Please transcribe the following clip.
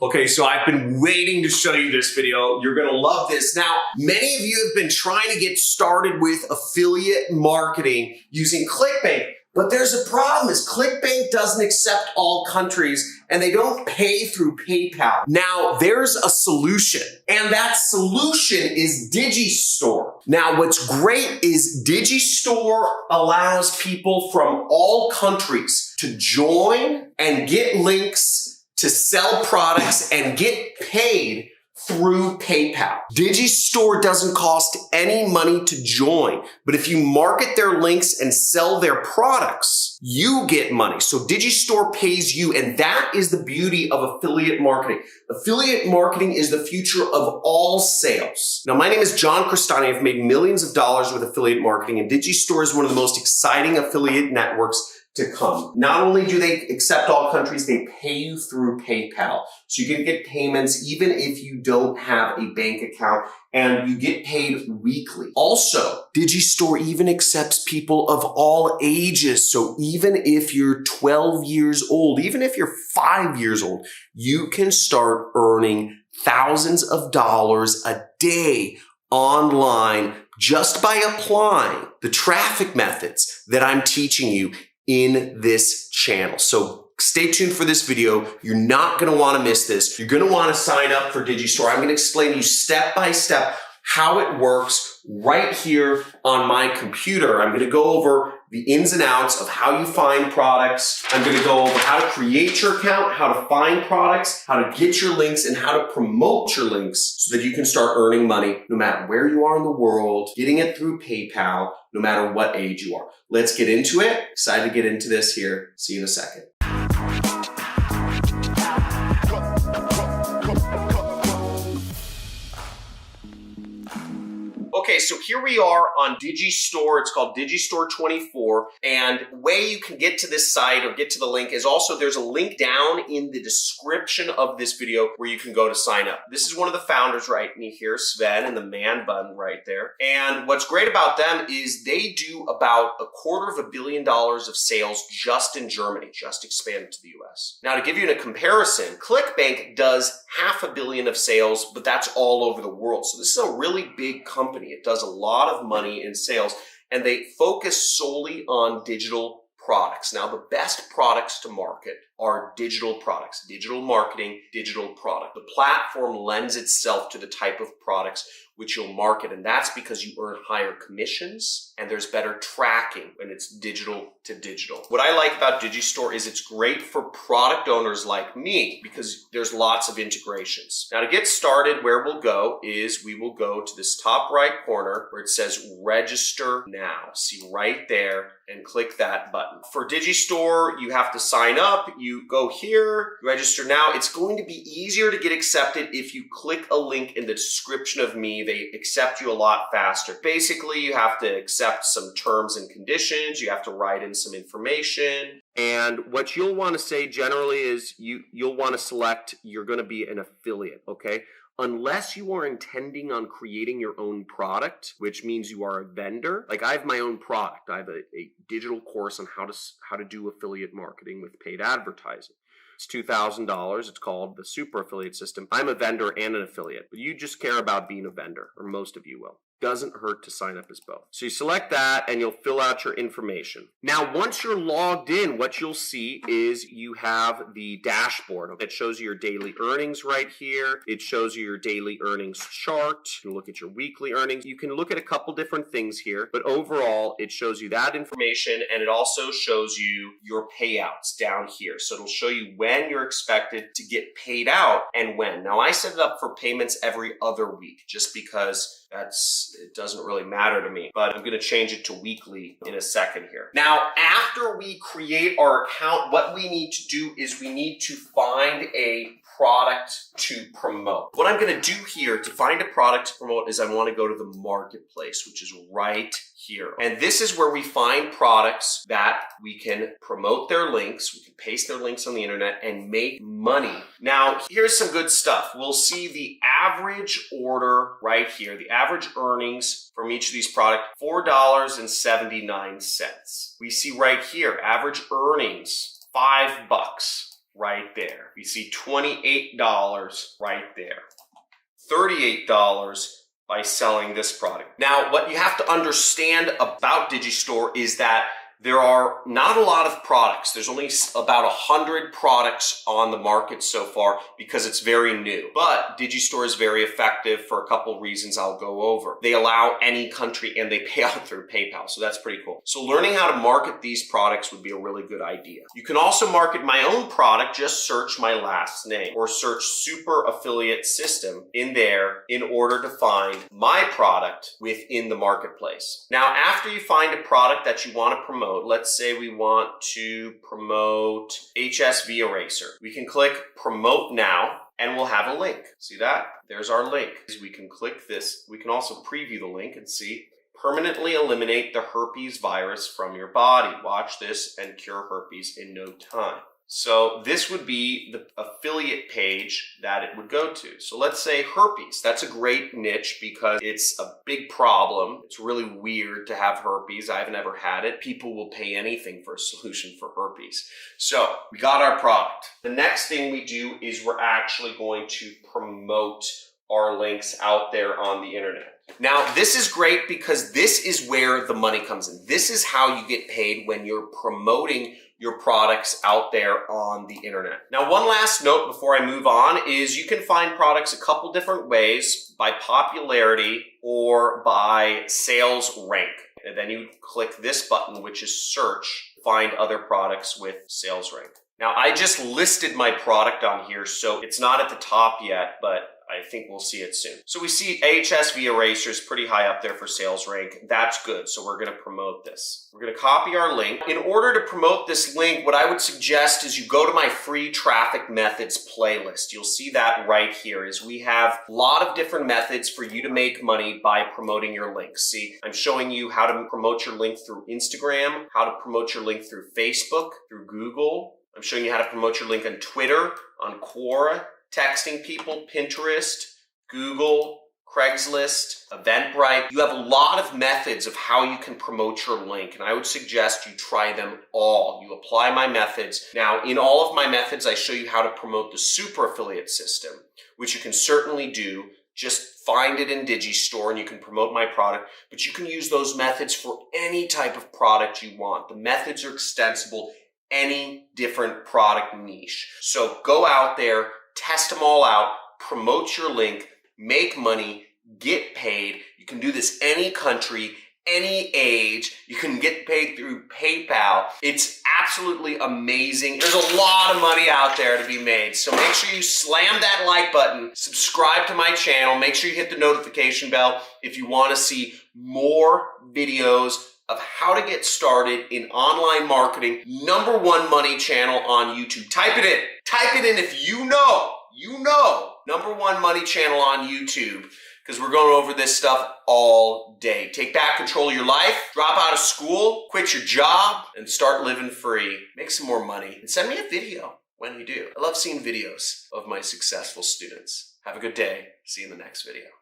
Okay, so I've been waiting to show you this video. You're gonna love this. Now, many of you have been trying to get started with affiliate marketing using ClickBank, but there's a problem is ClickBank doesn't accept all countries and they don't pay through PayPal. Now, there's a solution, and that solution is DigiStore. Now, what's great is DigiStore allows people from all countries to join and get links to sell products and get paid through PayPal. DigiStore doesn't cost any money to join, but if you market their links and sell their products, you get money. So DigiStore pays you, and that is the beauty of affiliate marketing. Affiliate marketing is the future of all sales. Now, my name is John Crestani. I've made millions of dollars with affiliate marketing, and DigiStore is one of the most exciting affiliate networks to come. Not only do they accept all countries, they pay you through PayPal. So you can get payments even if you don't have a bank account, and you get paid weekly. Also, DigiStore even accepts people of all ages. So even if you're 12 years old, even if you're 5 years old, you can start earning thousands of dollars a day online just by applying the traffic methods that I'm teaching you in this channel. So stay tuned for this video. You're not going to want to miss this. You're going to want to sign up for DigiStore. I'm going to explain to you step by step how it works right here on my computer. I'm going to go over the ins and outs of how you find products. I'm going to go over how to create your account, how to find products, how to get your links, and how to promote your links so that you can start earning money no matter where you are in the world, getting it through PayPal, no matter what age you are. Let's get into it. Excited to get into this here. See you in a second. Okay, so here we are on DigiStore. It's called DigiStore 24. And the way you can get to this site or get to the link is also there's a link down in the description of this video where you can go to sign up. This is one of the founders right here, Sven, and the man bun right there. And what's great about them is they do about $250 million of sales just in Germany, just expanded to the US. Now, to give you a comparison, ClickBank does $500 million of sales, but that's all over the world. So this is a really big company. It does a lot of money in sales, and they focus solely on digital products. Now, the best products to market are digital products, digital marketing, digital product. The platform lends itself to the type of products which you'll market, and that's because you earn higher commissions and there's better tracking when it's digital to digital. What I like about DigiStore is it's great for product owners like me because there's lots of integrations. Now, to get started, where we'll go is we will go to this top right corner where it says register now. See right there, and click that button. For DigiStore, you have to sign up. You go here, register now. It's going to be easier to get accepted if you click a link in the description of me. They accept you a lot faster. Basically, you have to accept some terms and conditions. You have to write in some information. And what you'll want to say generally is you'll want to select you're going to be an affiliate, okay? Unless you are intending on creating your own product, which means you are a vendor. Like I have my own product. I have a digital course on how to do affiliate marketing with paid advertising. It's $2,000. It's called the Super Affiliate System. I'm a vendor and an affiliate, but you just care about being a vendor, or most of you will. Doesn't hurt to sign up as both. So you select that and you'll fill out your information. Now, once you're logged in, what you'll see is you have the dashboard. It shows you your daily earnings right here. It shows you your daily earnings chart. You can look at your weekly earnings. You can look at a couple different things here, but overall, it shows you that information, and it also shows you your payouts down here. So it'll show you when you're expected to get paid out and when. Now, I set it up for payments every other week just because it doesn't really matter to me, but I'm going to change it to weekly in a second here. Now, after we create our account, what we need to do is we need to find a product to promote. What I'm going to do here to find a product to promote is I want to go to the marketplace, which is right here. And this is where we find products that we can promote their links, we can paste their links on the internet and make money. Now, here's some good stuff. We'll see the average order right here, the average earnings from each of these products, $4.79. We see right here, average earnings, $5. right there. We see $28 right there. $38 by selling this product. Now, what you have to understand about DigiStore is that there are not a lot of products. There's only about 100 products on the market so far because it's very new. But DigiStore is very effective for a couple reasons I'll go over. They allow any country and they pay out through PayPal, so that's pretty cool. So learning how to market these products would be a really good idea. You can also market my own product, just search my last name or search Super Affiliate System in there in order to find my product within the marketplace. Now, after you find a product that you want to promote, let's say we want to promote HSV Eraser. We can click Promote Now and we'll have a link. See that? There's our link. We can click this. We can also preview the link and see permanently eliminate the herpes virus from your body. Watch this and cure herpes in no time. So this would be the affiliate page that it would go to. So let's say herpes. That's a great niche because it's a big problem. It's really weird to have herpes. I haven't ever had it. People will pay anything for a solution for herpes. So we got our product. The next thing we do is we're actually going to promote our links out there on the internet. Now, this is great because this is where the money comes in. This is how you get paid when you're promoting your products out there on the internet. Now, one last note before I move on is you can find products a couple different ways, by popularity or by sales rank. And then you click this button, which is search, find other products with sales rank. Now, I just listed my product on here, so it's not at the top yet, but I think we'll see it soon. So we see HSV Eraser is pretty high up there for sales rank. That's good. So we're going to promote this. We're going to copy our link. In order to promote this link, what I would suggest is you go to my free traffic methods playlist. You'll see that right here is we have a lot of different methods for you to make money by promoting your links. See, I'm showing you how to promote your link through Instagram, how to promote your link through Facebook, through Google. I'm showing you how to promote your link on Twitter, on Quora, texting people, Pinterest, Google, Craigslist, Eventbrite. You have a lot of methods of how you can promote your link, and I would suggest you try them all. You apply my methods. Now, in all of my methods, I show you how to promote the super affiliate system, which you can certainly do. Just find it in DigiStore and you can promote my product, but you can use those methods for any type of product you want. The methods are extensible, any different product niche. So go out there, test them all out, promote your link, make money, get paid. You can do this any country, any age. You can get paid through PayPal. It's absolutely amazing. There's a lot of money out there to be made. So make sure you slam that like button, subscribe to my channel, make sure you hit the notification bell if you want to see more videos of how to get started in online marketing. #1 money channel on YouTube. Type it in. Type it in if you know, #1 money channel on YouTube, because we're going over this stuff all day. Take back control of your life, drop out of school, quit your job, and start living free. Make some more money, and send me a video when you do. I love seeing videos of my successful students. Have a good day. See you in the next video.